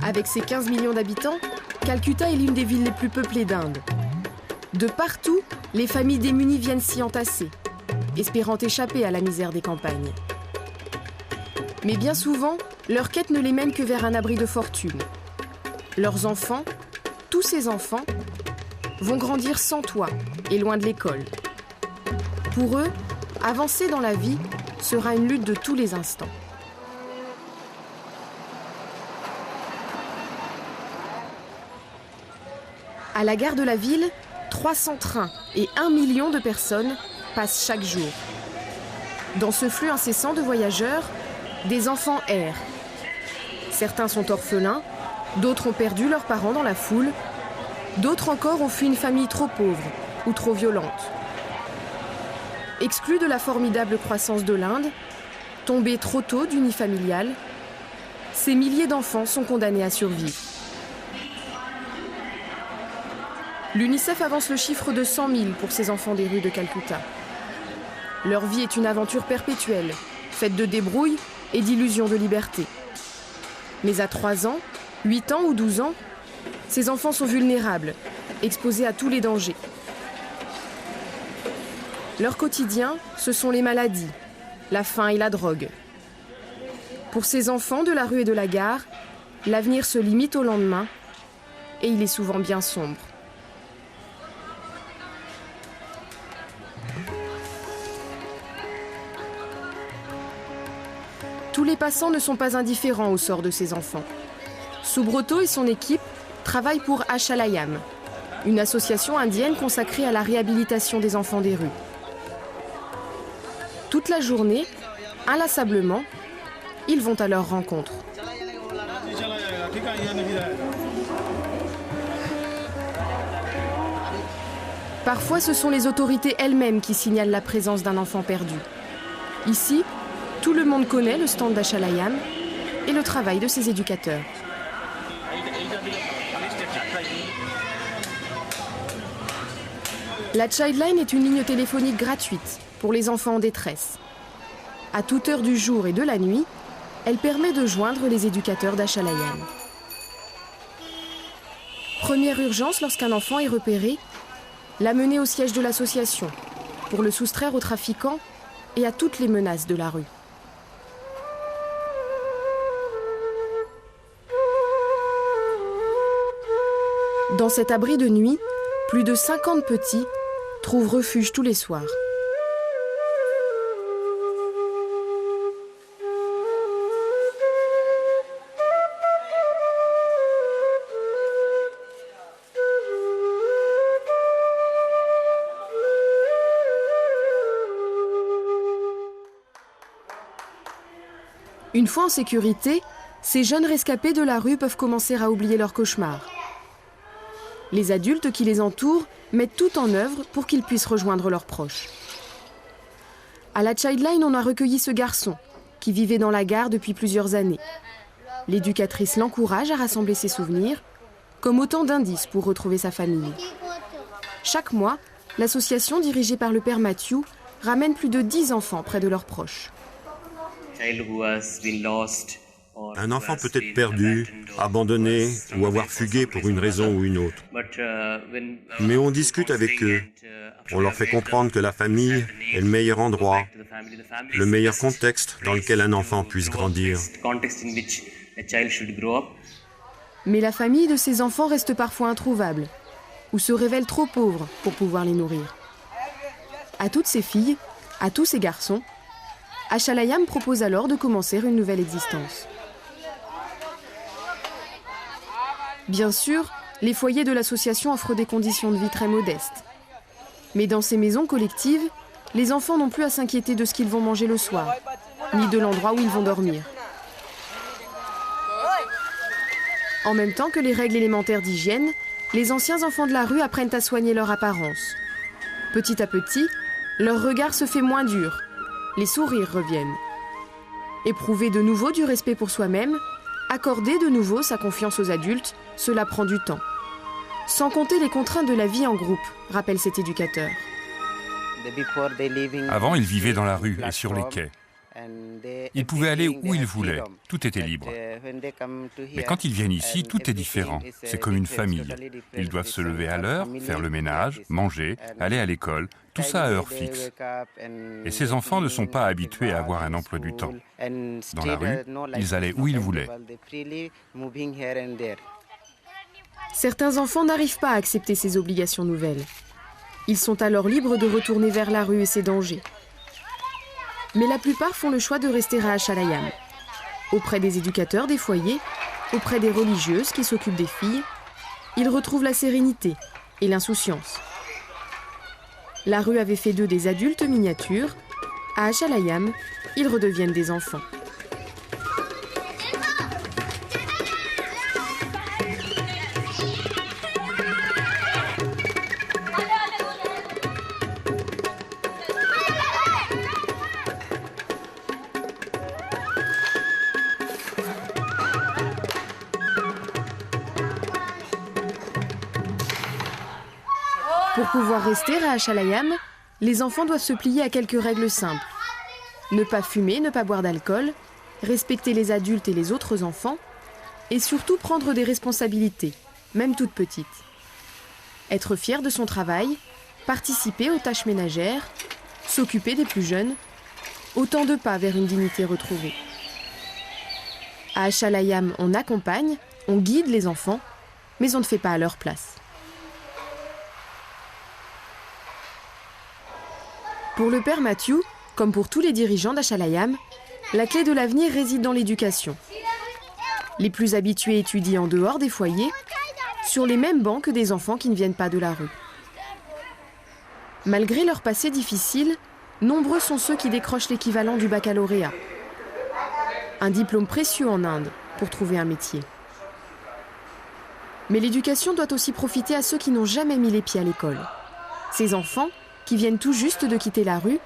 Avec ses 15 millions d'habitants, Calcutta est l'une des villes les plus peuplées d'Inde. De partout, les familles démunies viennent s'y entasser, espérant échapper à la misère des campagnes. Mais bien souvent, leur quête ne les mène que vers un abri de fortune. Leurs enfants, tous ces enfants, vont grandir sans toit et loin de l'école. Pour eux, avancer dans la vie sera une lutte de tous les instants. À la gare de la ville, 300 trains et 1 million de personnes passent chaque jour. Dans ce flux incessant de voyageurs, des enfants errent. Certains sont orphelins, d'autres ont perdu leurs parents dans la foule, d'autres encore ont fui une famille trop pauvre ou trop violente. Exclus de la formidable croissance de l'Inde, tombés trop tôt du nid familial, ces milliers d'enfants sont condamnés à survivre. L'UNICEF avance le chiffre de 100 000 pour ces enfants des rues de Calcutta. Leur vie est une aventure perpétuelle, faite de débrouilles et d'illusions de liberté. Mais à 3 ans, 8 ans ou 12 ans, ces enfants sont vulnérables, exposés à tous les dangers. Leur quotidien, ce sont les maladies, la faim et la drogue. Pour ces enfants de la rue et de la gare, l'avenir se limite au lendemain et il est souvent bien sombre. Tous les passants ne sont pas indifférents au sort de ces enfants. Subroto et son équipe travaillent pour Ashalayam, une association indienne consacrée à la réhabilitation des enfants des rues. Toute la journée, inlassablement, ils vont à leur rencontre. Parfois, ce sont les autorités elles-mêmes qui signalent la présence d'un enfant perdu. Ici, tout le monde connaît le stand d'Ashalayam et le travail de ses éducateurs. La Childline est une ligne téléphonique gratuite pour les enfants en détresse. À toute heure du jour et de la nuit, elle permet de joindre les éducateurs d'Ashalayam. Première urgence lorsqu'un enfant est repéré, l'amener au siège de l'association pour le soustraire aux trafiquants et à toutes les menaces de la rue. Dans cet abri de nuit, plus de 50 petits trouvent refuge tous les soirs. Une fois en sécurité, ces jeunes rescapés de la rue peuvent commencer à oublier leurs cauchemars. Les adultes qui les entourent mettent tout en œuvre pour qu'ils puissent rejoindre leurs proches. À la Childline, on a recueilli ce garçon qui vivait dans la gare depuis plusieurs années. L'éducatrice l'encourage à rassembler ses souvenirs, comme autant d'indices pour retrouver sa famille. Chaque mois, l'association dirigée par le père Matthew ramène plus de 10 enfants près de leurs proches. Un enfant peut être perdu, abandonné ou avoir fugué pour une raison ou une autre. Mais on discute avec eux. On leur fait comprendre que la famille est le meilleur endroit, le meilleur contexte dans lequel un enfant puisse grandir. Mais la famille de ces enfants reste parfois introuvable ou se révèle trop pauvre pour pouvoir les nourrir. À toutes ces filles, à tous ces garçons, Ashalayam propose alors de commencer une nouvelle existence. Bien sûr, les foyers de l'association offrent des conditions de vie très modestes. Mais dans ces maisons collectives, les enfants n'ont plus à s'inquiéter de ce qu'ils vont manger le soir, ni de l'endroit où ils vont dormir. En même temps que les règles élémentaires d'hygiène, les anciens enfants de la rue apprennent à soigner leur apparence. Petit à petit, leur regard se fait moins dur, les sourires reviennent. Éprouver de nouveau du respect pour soi-même, accorder de nouveau sa confiance aux adultes, cela prend du temps. Sans compter les contraintes de la vie en groupe, rappelle cet éducateur. Avant, ils vivaient dans la rue et sur les quais. Ils pouvaient aller où ils voulaient, tout était libre. Mais quand ils viennent ici, tout est différent. C'est comme une famille. Ils doivent se lever à l'heure, faire le ménage, manger, aller à l'école, tout ça à heure fixe. Et ces enfants ne sont pas habitués à avoir un emploi du temps. Dans la rue, ils allaient où ils voulaient. Certains enfants n'arrivent pas à accepter ces obligations nouvelles. Ils sont alors libres de retourner vers la rue et ses dangers. Mais la plupart font le choix de rester à Achalayam, auprès des éducateurs des foyers, auprès des religieuses qui s'occupent des filles. Ils retrouvent la sérénité et l'insouciance. La rue avait fait d'eux des adultes miniatures. À Achalayam, ils redeviennent des enfants. Pour pouvoir rester à Achalayam, les enfants doivent se plier à quelques règles simples. Ne pas fumer, ne pas boire d'alcool, respecter les adultes et les autres enfants, et surtout prendre des responsabilités, même toutes petites. Être fier de son travail, participer aux tâches ménagères, s'occuper des plus jeunes, autant de pas vers une dignité retrouvée. À Achalayam, on accompagne, on guide les enfants, mais on ne fait pas à leur place. Pour le père Mathieu, comme pour tous les dirigeants d'Achalayam, la clé de l'avenir réside dans l'éducation. Les plus habitués étudient en dehors des foyers, sur les mêmes bancs que des enfants qui ne viennent pas de la rue. Malgré leur passé difficile, nombreux sont ceux qui décrochent l'équivalent du baccalauréat. Un diplôme précieux en Inde pour trouver un métier. Mais l'éducation doit aussi profiter à ceux qui n'ont jamais mis les pieds à l'école. Ces enfants, qui viennent tout juste de quitter la rue,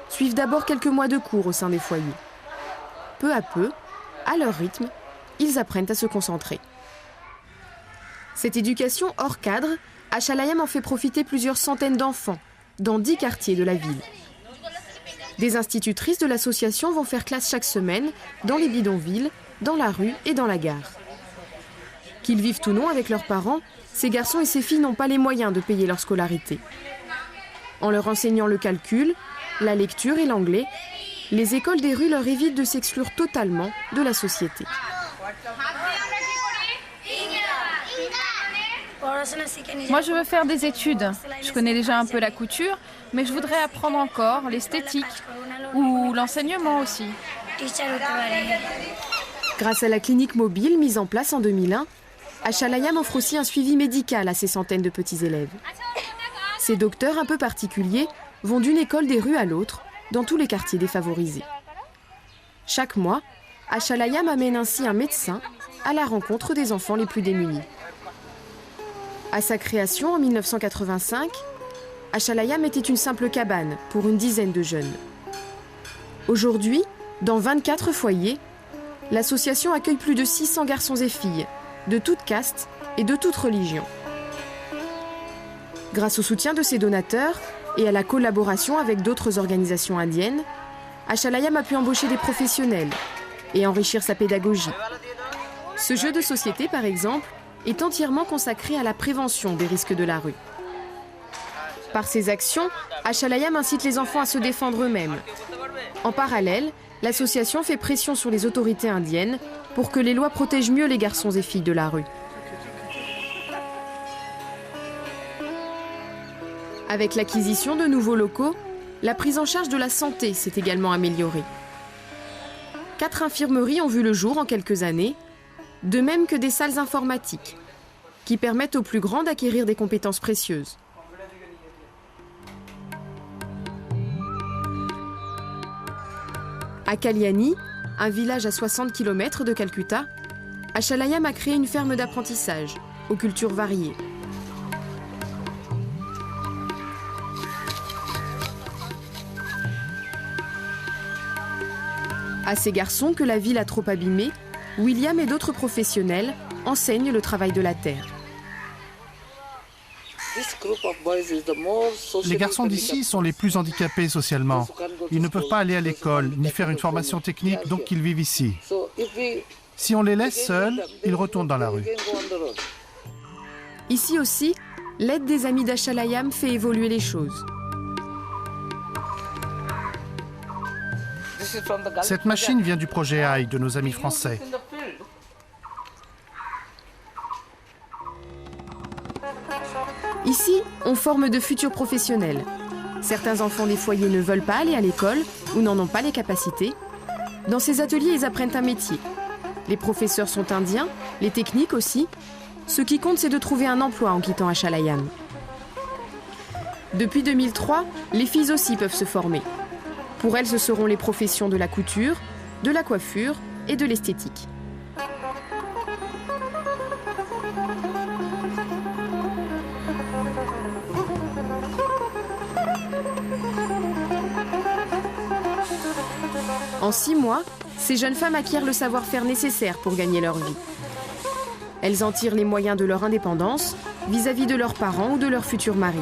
suivent d'abord quelques mois de cours au sein des foyers. Peu à peu, à leur rythme, ils apprennent à se concentrer. Cette éducation hors cadre, Achalayam en fait profiter plusieurs centaines d'enfants, dans 10 quartiers de la ville. Des institutrices de l'association vont faire classe chaque semaine, dans les bidonvilles, dans la rue et dans la gare. Qu'ils vivent ou non avec leurs parents, ces garçons et ces filles n'ont pas les moyens de payer leur scolarité. En leur enseignant le calcul, la lecture et l'anglais, les écoles des rues leur évitent de s'exclure totalement de la société. Moi, je veux faire des études. Je connais déjà un peu la couture, mais je voudrais apprendre encore l'esthétique ou l'enseignement aussi. Grâce à la clinique mobile mise en place en 2001, Achalayam offre aussi un suivi médical à ces centaines de petits élèves. Ces docteurs un peu particuliers vont d'une école des rues à l'autre, dans tous les quartiers défavorisés. Chaque mois, Achalayam amène ainsi un médecin à la rencontre des enfants les plus démunis. À sa création en 1985, Achalayam était une simple cabane pour une dizaine de jeunes. Aujourd'hui, dans 24 foyers, l'association accueille plus de 600 garçons et filles, de toutes castes et de toutes religions. Grâce au soutien de ses donateurs et à la collaboration avec d'autres organisations indiennes, Achalayam a pu embaucher des professionnels et enrichir sa pédagogie. Ce jeu de société, par exemple, est entièrement consacré à la prévention des risques de la rue. Par ses actions, Achalayam incite les enfants à se défendre eux-mêmes. En parallèle, l'association fait pression sur les autorités indiennes pour que les lois protègent mieux les garçons et filles de la rue. Avec l'acquisition de nouveaux locaux, la prise en charge de la santé s'est également améliorée. 4 infirmeries ont vu le jour en quelques années, de même que des salles informatiques, qui permettent aux plus grands d'acquérir des compétences précieuses. À Kalyani, un village à 60 km de Calcutta, Achalayam a créé une ferme d'apprentissage, aux cultures variées. À ces garçons que la ville a trop abîmés, William et d'autres professionnels enseignent le travail de la terre. Les garçons d'ici sont les plus handicapés socialement. Ils ne peuvent pas aller à l'école ni faire une formation technique, donc ils vivent ici. Si on les laisse seuls, ils retournent dans la rue. Ici aussi, l'aide des amis d'Achalayam fait évoluer les choses. Cette machine vient du projet AI de nos amis français. Ici, on forme de futurs professionnels. Certains enfants des foyers ne veulent pas aller à l'école ou n'en ont pas les capacités. Dans ces ateliers, ils apprennent un métier. Les professeurs sont indiens, les techniques aussi. Ce qui compte, c'est de trouver un emploi en quittant Achalayam. Depuis 2003, les filles aussi peuvent se former. Pour elles, ce seront les professions de la couture, de la coiffure et de l'esthétique. En 6 mois, ces jeunes femmes acquièrent le savoir-faire nécessaire pour gagner leur vie. Elles en tirent les moyens de leur indépendance vis-à-vis de leurs parents ou de leurs futurs maris.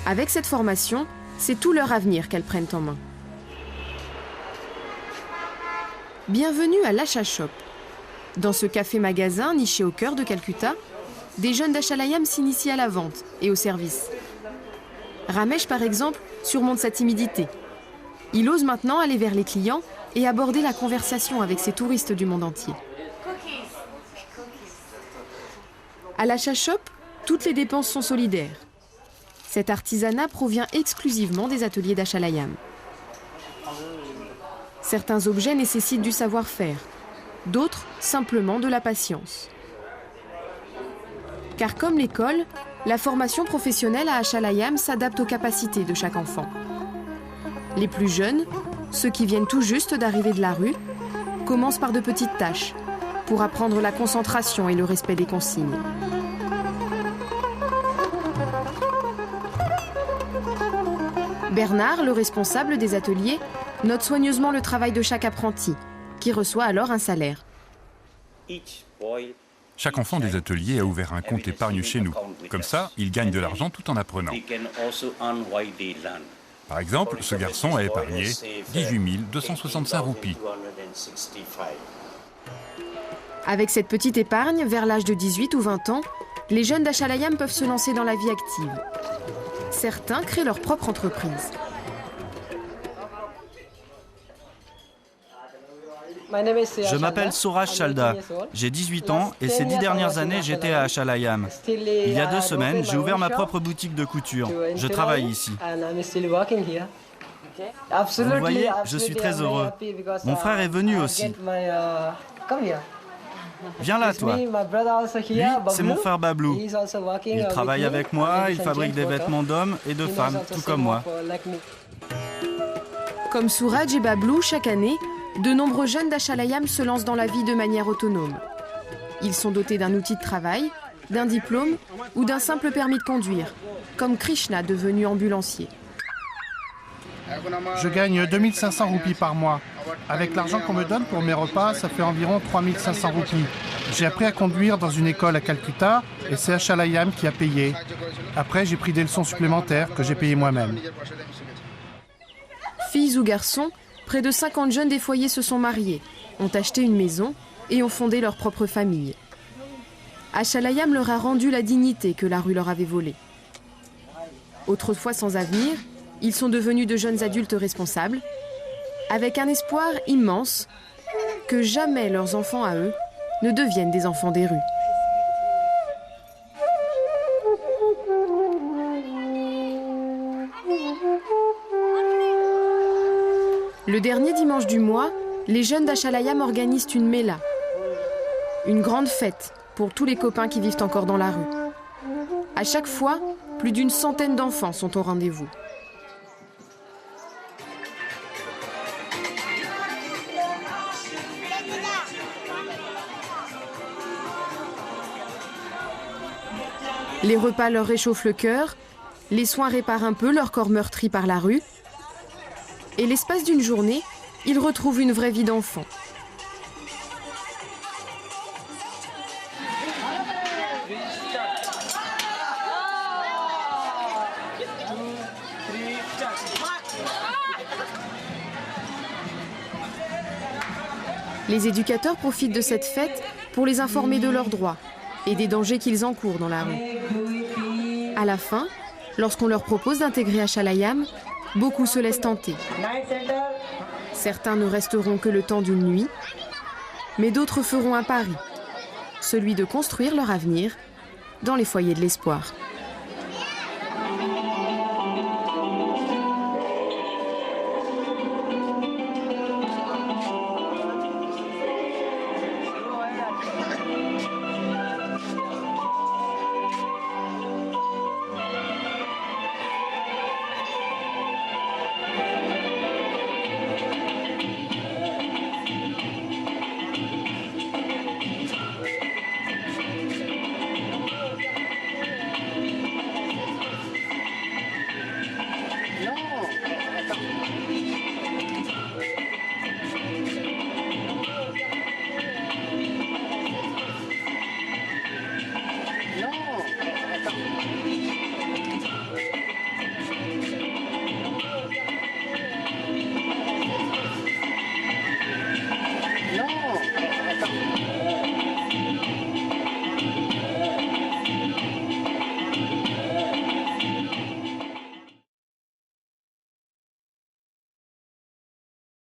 Avec cette formation, c'est tout leur avenir qu'elles prennent en main. Bienvenue à l'Asha Shop. Dans ce café-magasin niché au cœur de Calcutta, des jeunes d'Achalayam s'initient à la vente et au service. Ramesh, par exemple, surmonte sa timidité. Il ose maintenant aller vers les clients et aborder la conversation avec ces touristes du monde entier. À l'Asha Shop, toutes les dépenses sont solidaires. Cet artisanat provient exclusivement des ateliers d'Achalayam. Certains objets nécessitent du savoir-faire, d'autres simplement de la patience. Car comme l'école, la formation professionnelle à Achalayam s'adapte aux capacités de chaque enfant. Les plus jeunes, ceux qui viennent tout juste d'arriver de la rue, commencent par de petites tâches pour apprendre la concentration et le respect des consignes. Bernard, le responsable des ateliers, note soigneusement le travail de chaque apprenti, qui reçoit alors un salaire. Chaque enfant des ateliers a ouvert un compte épargne chez nous. Comme ça, il gagne de l'argent tout en apprenant. Par exemple, ce garçon a épargné 18 265 roupies. Avec cette petite épargne, vers l'âge de 18 ou 20 ans, les jeunes d'Achalayam peuvent se lancer dans la vie active. Certains créent leur propre entreprise. Je m'appelle Suraj Chalda, j'ai 18 ans et ces 10 dernières années j'étais à Achalayam. Il y a 2 semaines, j'ai ouvert ma propre boutique de couture. Je travaille ici. Vous voyez, je suis très heureux. Mon frère est venu aussi. Viens là, toi. Lui, c'est mon frère Bablou. Il travaille avec moi, il fabrique des vêtements d'hommes et de femmes, tout comme moi. Comme Suraj et Bablou, chaque année, de nombreux jeunes d'Achalayam se lancent dans la vie de manière autonome. Ils sont dotés d'un outil de travail, d'un diplôme ou d'un simple permis de conduire, comme Krishna devenu ambulancier. Je gagne 2500 roupies par mois. Avec l'argent qu'on me donne pour mes repas, ça fait environ 3500 roupies. J'ai appris à conduire dans une école à Calcutta et c'est Achalayam qui a payé. Après, j'ai pris des leçons supplémentaires que j'ai payées moi-même. Filles ou garçons, près de 50 jeunes des foyers se sont mariés, ont acheté une maison et ont fondé leur propre famille. Achalayam leur a rendu la dignité que la rue leur avait volée. Autrefois sans avenir, ils sont devenus de jeunes adultes responsables, avec un espoir immense que jamais leurs enfants à eux ne deviennent des enfants des rues. Le dernier dimanche du mois, les jeunes d'Achalayam organisent une méla, une grande fête pour tous les copains qui vivent encore dans la rue. À chaque fois, plus d'une centaine d'enfants sont au rendez-vous. Les repas leur réchauffent le cœur, les soins réparent un peu leur corps meurtri par la rue. Et l'espace d'une journée, ils retrouvent une vraie vie d'enfant. Les éducateurs profitent de cette fête pour les informer de leurs droits et des dangers qu'ils encourent dans la rue. À la fin, lorsqu'on leur propose d'intégrer Achalayam, beaucoup se laissent tenter. Certains ne resteront que le temps d'une nuit, mais d'autres feront un pari, celui de construire leur avenir dans les foyers de l'espoir.